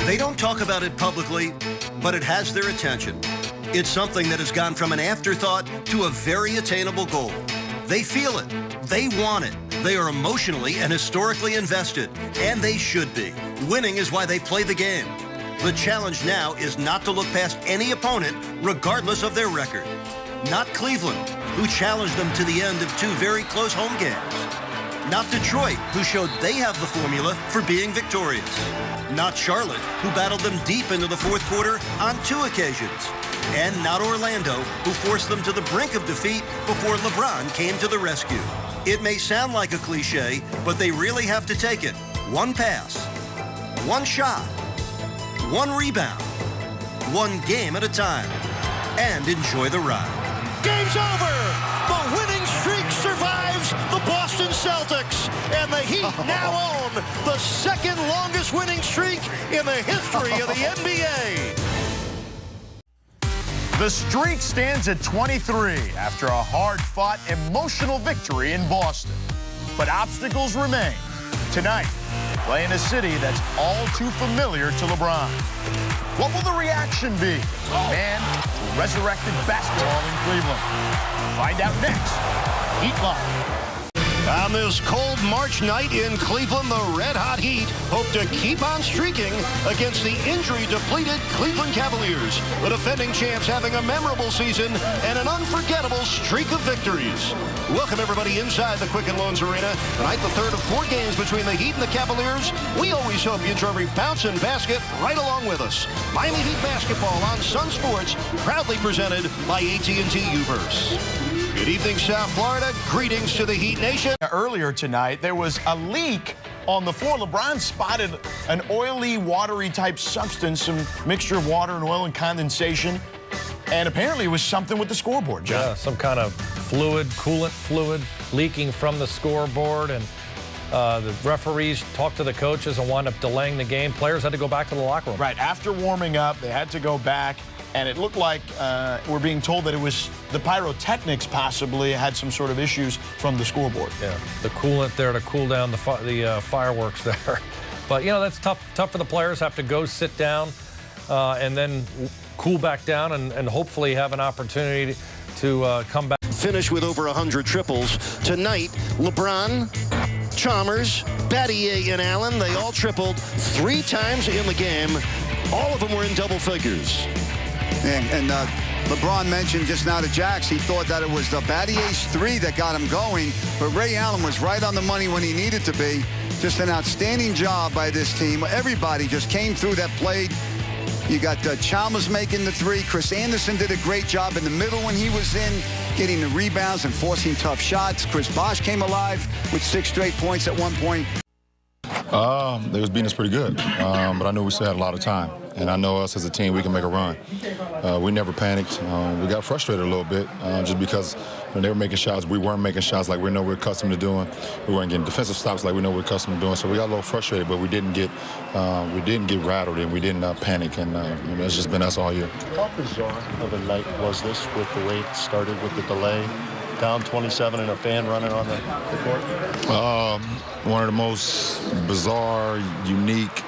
They don't talk about it publicly, but it has their attention. It's something that has gone from an afterthought to a very attainable goal. They feel it. They want it. They are emotionally and historically invested, and they should be. Winning is why they play the game. The challenge now is not to look past any opponent, regardless of their record. Not Cleveland, who challenged them to the end of 2 very close home games. Not Detroit, who showed they have the formula for being victorious. Not Charlotte, who battled them deep into the fourth quarter on 2 occasions. And not Orlando, who forced them to the brink of defeat before LeBron came to the rescue. It may sound like a cliche, but they really have to take it. 1 pass, 1 shot, 1 rebound, 1 game at a time, and enjoy the ride. Game's over! The winning streak survives the Boston Celtics, and the Heat now own the 2nd longest winning streak in the history of the NBA. The streak stands at 23 after a hard-fought, emotional victory in Boston. But obstacles remain. Tonight, play in a city that's all too familiar to LeBron. What will the reaction be? Man who resurrected basketball in Cleveland. Find out next. Heat Live. On this cold March night in Cleveland, the red-hot Heat hope to keep on streaking against the injury-depleted Cleveland Cavaliers. The defending champs having a memorable season and an unforgettable streak of victories. Welcome, everybody, inside the Quicken Loans Arena. Tonight, the 3rd of 4 games between the Heat and the Cavaliers. We always hope you enjoy every bounce and basket right along with us. Miami Heat basketball on Sunsports, proudly presented by AT&T Uverse. Good evening, South Florida. Greetings to the Heat Nation. Earlier tonight, there was a leak on the floor. LeBron spotted an oily, watery type substance, some mixture of water and oil and condensation. And apparently it was something with the scoreboard, John. Yeah, some kind of fluid, coolant fluid leaking from the scoreboard. And the referees talked to the coaches and wound up delaying the game. Players had to go back to the locker room. Right, after warming up, they had to go back. And it looked like we're being told that it was the pyrotechnics possibly had some sort of issues from the scoreboard. Yeah, the coolant there to cool down the fireworks there. But, you know, that's tough for the players. Have to go sit down and then cool back down and hopefully have an opportunity to come back. Finish with over 100 triples. Tonight, LeBron, Chalmers, Battier, and Allen, they all tripled 3 times in the game. All of them were in double figures. And LeBron mentioned just now to Jax, he thought that it was the Battier's 3 that got him going, but Ray Allen was right on the money when he needed to be. Just an outstanding job by this team. Everybody just came through that played. You got Chalmers making the 3. Chris Anderson did a great job in the middle when he was in, getting the rebounds and forcing tough shots. Chris Bosh came alive with 6 straight points at one point. They was beating us pretty good, but I knew we still had a lot of time. And I know us as a team, we can make a run. We never panicked. We got frustrated a little bit just because when they were making shots, we weren't making shots like we know we're accustomed to doing. We weren't getting defensive stops like we know we're accustomed to doing. So we got a little frustrated, but we didn't get rattled and we didn't panic. And you know, it's just been us all year. How bizarre of a night was this with the way it started with the delay? Down 27 and a fan running on the court? One of the most bizarre, unique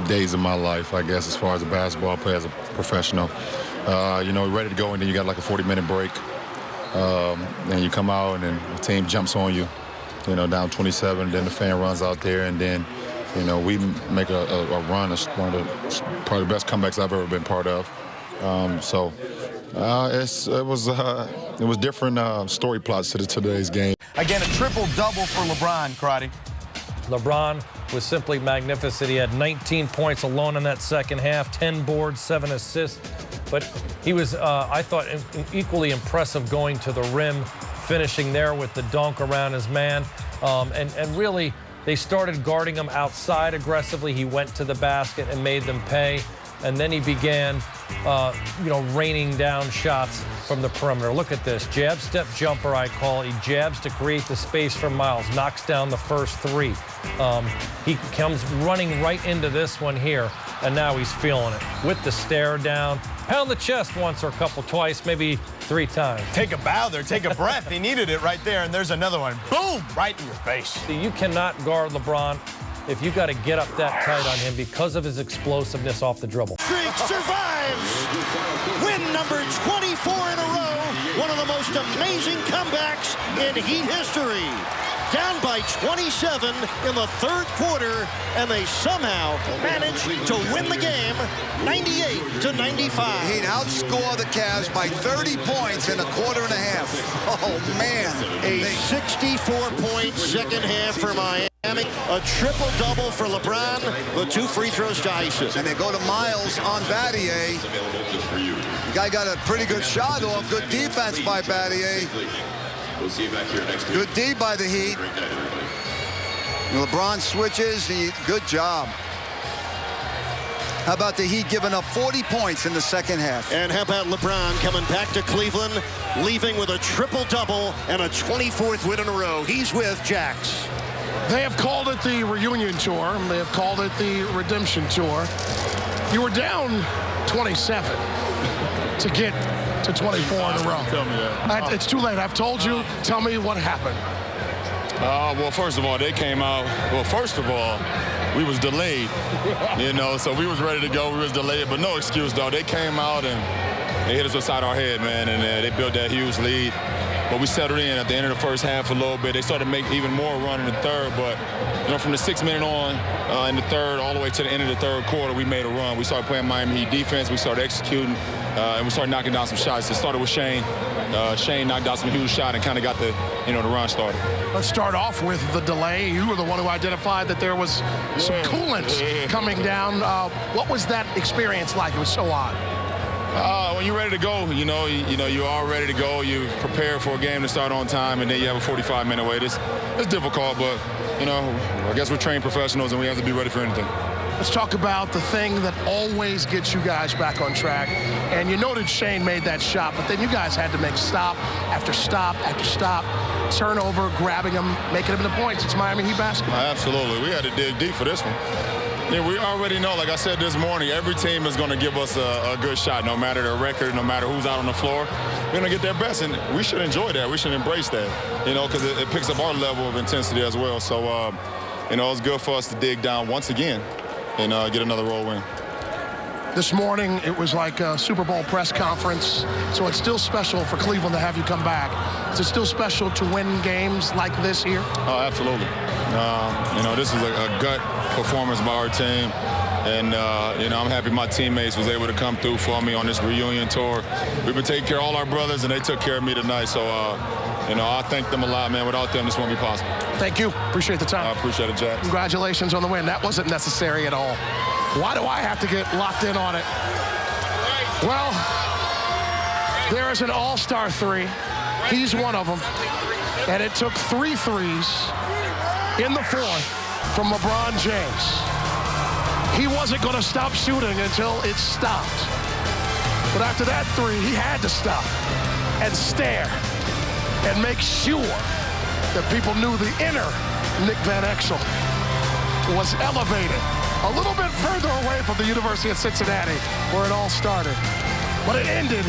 days of my life, I guess, as far as a basketball player, as a professional. You know, ready to go, and then you got like a 40-minute break. And you come out, and then the team jumps on you, you know, down 27. Then the fan runs out there, and then, you know, we make a run. It's one of the best comebacks I've ever been part of. It was different story plots to today's game. Again, a triple-double for LeBron, Crotty. LeBron was simply magnificent. He had 19 points alone in that second half, 10 boards, 7 assists. But he was, I thought, equally impressive going to the rim, finishing there with the dunk around his man. And really, they started guarding him outside aggressively. He went to the basket and made them pay. And then he began, you know, raining down shots from the perimeter. Look at this. Jab step jumper, I call it. He jabs to create the space for Miles, knocks down the first 3. He comes running right into this one here, and now he's feeling it. With the stare down, pound the chest once or twice, maybe 3 times. Take a bow there, take a breath. He needed it right there, and there's another one. Boom! Right in your face. You cannot guard LeBron if you got to get up that tight on him because of his explosiveness off the dribble. Streak survives. Win number 24 in a row. One of the most amazing comebacks in Heat history. Down by 27 in the third quarter, and they somehow managed to win the game 98-95. He'd outscore the Cavs by 30 points in a quarter and a half. Oh, man. A 64-point second half for Miami. A triple-double for LeBron. The 2 free throws to ice it. And they go to Miles on Battier. The guy got a pretty good shot off. Good defense by Battier. We'll see you back here next week. Good D by the Heat. LeBron switches. Good job. How about the Heat giving up 40 points in the second half? And how about LeBron coming back to Cleveland, leaving with a triple-double and a 24th win in a row. He's with Jax. They have called it the reunion tour. They have called it the redemption tour. You were down 27 to get to 24 in a row. Tell me that. It's too late. I've told you. Tell me what happened. Well, first of all, they came out. Well, first of all, we was delayed, so we was ready to go. We was delayed, but no excuse, though. They came out and they hit us upside our head, man, and they built that huge lead. But we settled in at the end of the first half a little bit. They started to make even more run in the third, but from the 6 minute on in the third all the way to the end of the third quarter, we made a run. We started playing Miami Heat defense. We started executing, and we started knocking down some shots. It started with Shane. Shane knocked out some huge shot and kind of got the run started. Let's start off with the delay. You were the one who identified that there was some coolant coming down. What was that experience like? It was so odd. When you're ready to go, you're all ready to go. You prepare for a game to start on time, and then you have a 45-minute wait. It's difficult, but, I guess we're trained professionals, and we have to be ready for anything. Let's talk about the thing that always gets you guys back on track. And you noted Shane made that shot, but then you guys had to make stop after stop after stop, turnover, grabbing them, making them into points. It's Miami Heat basketball. Absolutely. We had to dig deep for this one. Yeah, we already know, like I said this morning, every team is going to give us a good shot, no matter their record, no matter who's out on the floor. We're going to get their best, and we should enjoy that. We should embrace that, because it picks up our level of intensity as well. So, it's good for us to dig down once again and get another road win. This morning, it was like a Super Bowl press conference, so it's still special for Cleveland to have you come back. Is it still special to win games like this here? Oh, absolutely. This is a gut performance by our team, and, I'm happy my teammates was able to come through for me on this reunion tour. We've been taking care of all our brothers, and they took care of me tonight, so, I thank them a lot, man. Without them, this wouldn't be possible. Thank you. Appreciate the time. I appreciate it, Jack. Congratulations on the win. That wasn't necessary at all. Why do I have to get locked in on it? Well, there is an all-star 3. He's one of them. And it took 3 threes in the fourth from LeBron James. He wasn't going to stop shooting until it stopped. But after that 3, he had to stop and stare and make sure that people knew the inner Nick Van Exel was elevated a little bit further away from the University of Cincinnati, where it all started. But it ended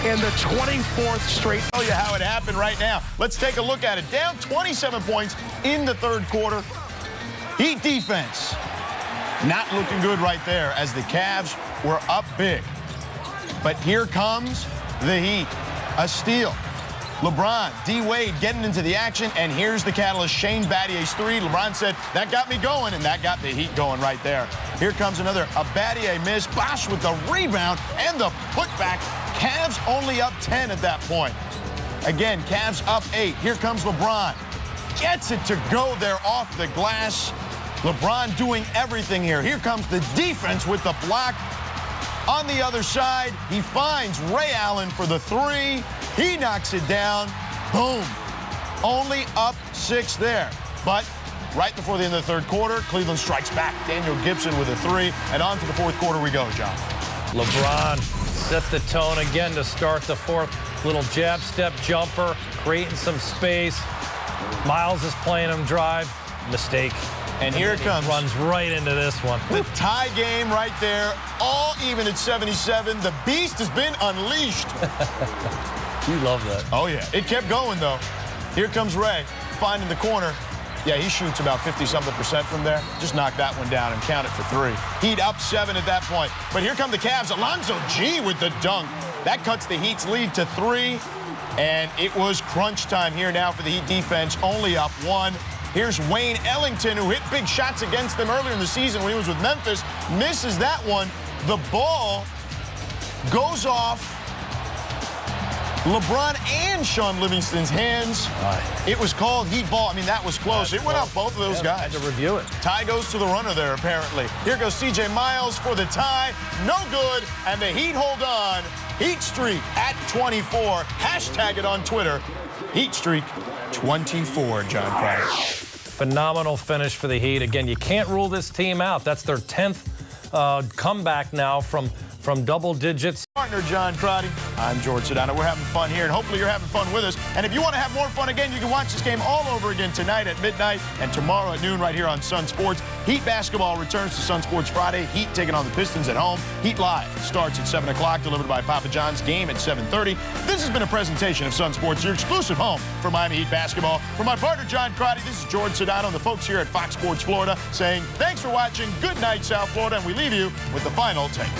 in the 24th straight. I'll tell you how it happened right now. Let's take a look at it. Down 27 points in the third quarter. Heat defense not looking good right there as the Cavs were up big. But here comes the Heat. A steal. LeBron, D-Wade getting into the action, and here's the catalyst, Shane Battier's 3. LeBron said, that got me going, and that got the Heat going right there. Here comes another, a Battier miss. Bosh with the rebound and the putback. Cavs only up 10 at that point. Again, Cavs up 8. Here comes LeBron. Gets it to go there off the glass. LeBron doing everything here. Here comes the defense with the block. On the other side, he finds Ray Allen for the 3. He knocks it down. Boom. Only up 6 there. But right before the end of the third quarter, Cleveland strikes back. Daniel Gibson with a 3. And on to the fourth quarter we go, John. LeBron set the tone again to start the fourth. Little jab step jumper, creating some space. Miles is playing him drive. Mistake. And here it comes. Runs right into this one. The tie game right there, all even at 77. The beast has been unleashed. You love that. Oh, yeah. It kept going, though. Here comes Ray, finding the corner. Yeah, he shoots about 50-something% from there. Just knocked that one down and count it for 3. Heat up 7 at that point. But here come the Cavs. Alonzo G with the dunk. That cuts the Heat's lead to 3. And it was crunch time here now for the Heat defense, only up 1. Here's Wayne Ellington, who hit big shots against them earlier in the season when he was with Memphis. Misses that one. The ball goes off LeBron and Sean Livingston's hands. It was called Heat ball. I mean, that was close. It went off both of those guys. Had to review it. Tie goes to the runner there, apparently. Here goes C.J. Miles for the tie. No good. And the Heat hold on. Heat streak at 24. Hashtag it on Twitter. Heat streak 24, John Crowder. Phenomenal finish for the Heat. Again, you can't rule this team out. That's their 10th comeback now from double digits. Partner John Crotty. I'm George Sedano. We're having fun here, and hopefully you're having fun with us. And if you want to have more fun again, you can watch this game all over again tonight at midnight and tomorrow at noon right here on Sunsports. Heat basketball returns to Sunsports Friday. Heat taking on the Pistons at home. Heat Live starts at 7 o'clock, delivered by Papa John's. Game at 7:30. This has been a presentation of Sunsports, your exclusive home for Miami Heat basketball. For my partner John Crotty, this is George Sedano and the folks here at Fox Sports Florida saying thanks for watching. Good night, South Florida, and we leave you with the final take.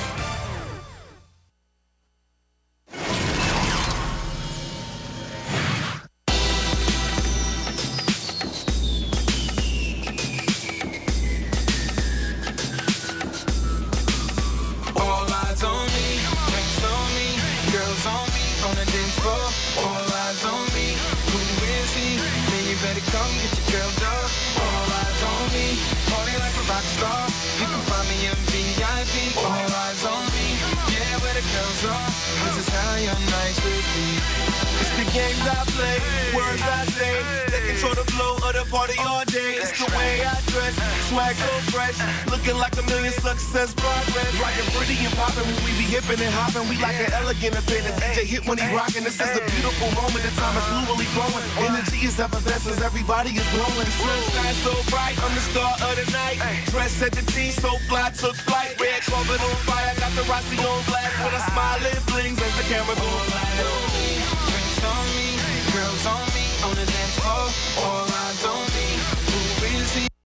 This is how your nights will be. It's the games I play, words I say, that control the flow of the party all day. It's the way I dress, swag so fresh, looking like a million success progress. Rockin' pretty and poppin' when we be hippin' and hoppin'. We like an elegant affair. The DJ hit when he rockin'. This is a beautiful moment. The time is fluidly flowing. Energy is effervescence. Everybody is glowing. The sun shines so bright. I'm the star of the night. Dress at the T, so fly, took flight. Red carpet on fire. Got the Rossi on blast. When I smile, it blings as the camera goes live.